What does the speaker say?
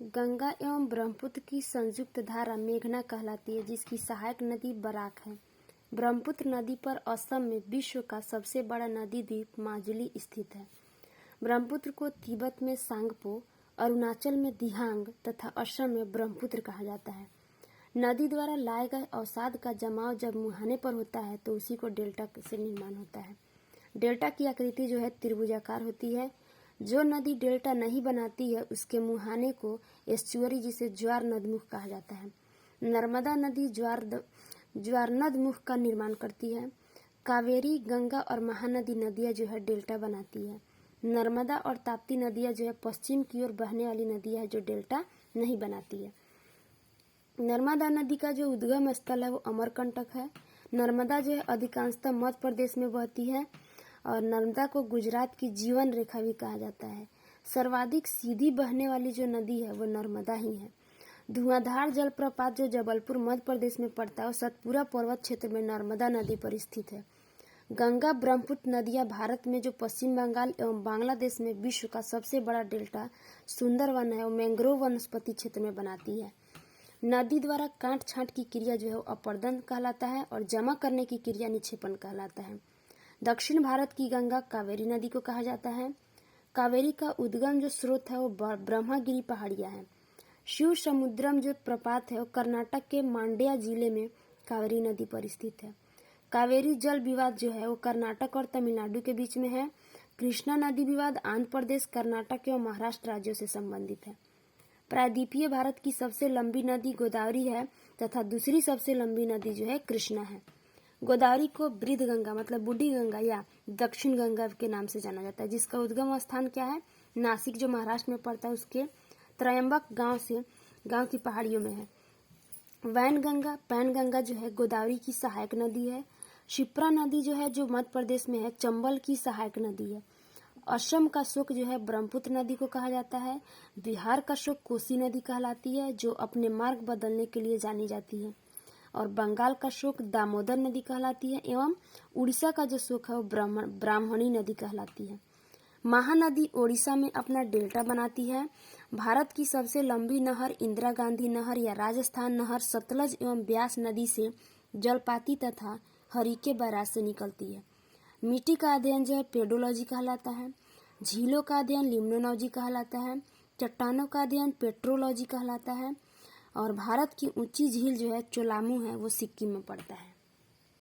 गंगा एवं ब्रह्मपुत्र की संयुक्त धारा मेघना कहलाती है, जिसकी सहायक नदी बराक है। ब्रह्मपुत्र नदी पर असम में विश्व का सबसे बड़ा नदी द्वीप माजुली स्थित है। ब्रह्मपुत्र को तिब्बत में सांगपो, अरुणाचल में दिहांग तथा असम में ब्रह्मपुत्र कहा जाता है। नदी द्वारा लाए गए अवसाद का जमाव जब मुहाने पर होता है तो उसी को डेल्टा से निर्माण होता है। डेल्टा की आकृति जो है त्रिभुजाकार होती है। जो नदी डेल्टा नहीं बनाती है उसके मुहाने को एस्चुअरी, जिसे ज्वार नदमुख कहा जाता है। नर्मदा नदी ज्वार नदमुख का निर्माण करती है। कावेरी, गंगा और महानदी नदियां जो है डेल्टा बनाती है। नर्मदा और ताप्ती नदियां जो है पश्चिम की ओर बहने वाली नदियां है जो डेल्टा नहीं बनाती है। नर्मदा नदी का जो उद्गम स्थल है वो अमरकंटक है। नर्मदा जो है अधिकांशतः मध्य प्रदेश में बहती है और नर्मदा को गुजरात की जीवन रेखा भी कहा जाता है। सर्वाधिक सीधी बहने वाली जो नदी है वो नर्मदा ही है। धुआंधार जलप्रपात जो जबलपुर मध्य प्रदेश में पड़ता है और सतपुरा पर्वत क्षेत्र में नर्मदा नदी पर स्थित है। गंगा ब्रह्मपुत्र नदियां भारत में जो पश्चिम बंगाल एवं बांग्लादेश में विश्व का सबसे बड़ा डेल्टा सुंदरवन है और मैंग्रोव वनस्पति क्षेत्र में बनाती है। नदी द्वारा काट छांट की क्रिया जो है वो अपरदन कहलाता है और जमा करने की क्रिया निक्षेपण कहलाता है। दक्षिण भारत की गंगा कावेरी नदी को कहा जाता है। कावेरी का उद्गम जो स्रोत है वो ब्रह्मगिरी पहाड़ियां है। शिव समुद्रम जो प्रपात है वो कर्नाटक के मांड्या जिले में कावेरी नदी पर स्थित है। कावेरी जल विवाद जो है वो कर्नाटक और तमिलनाडु के बीच में है। कृष्णा नदी विवाद आंध्र प्रदेश, कर्नाटक एवं महाराष्ट्र राज्यों से संबंधित है। प्रायद्वीपीय भारत की सबसे लंबी नदी गोदावरी है तथा दूसरी सबसे लंबी नदी जो है कृष्णा है। गोदावरी को वृद्ध गंगा मतलब बूढ़ी गंगा या दक्षिण गंगा के नाम से जाना जाता है, जिसका उद्गम स्थान क्या है, नासिक जो महाराष्ट्र में पड़ता है उसके त्रयंबक गांव की पहाड़ियों में है। पैनगंगा जो है गोदावरी की सहायक नदी है। शिप्रा नदी जो है जो मध्य प्रदेश में है चंबल की सहायक नदी है। असम का शोक जो है ब्रह्मपुत्र नदी को कहा जाता है। बिहार का शोक कोसी नदी कहलाती है जो अपने मार्ग बदलने के लिए जानी जाती है। और बंगाल का शोक दामोदर नदी कहलाती है एवं उड़ीसा का जो शोक है वो ब्राह्मणी नदी कहलाती है। महानदी ओडिशा में अपना डेल्टा बनाती है। भारत की सबसे लंबी नहर इंदिरा गांधी नहर या राजस्थान नहर सतलज एवं ब्यास नदी से जलपाती तथा हरिके बैराज से निकलती है। मिट्टी का अध्ययन जो है पेडोलॉजी कहलाता है। झीलों का अध्ययन लिम्नोलॉजी कहलाता है। चट्टानों का अध्ययन पेट्रोलॉजी कहलाता है। और भारत की ऊंची झील जो है चोलामू है वो सिक्किम में पड़ता है।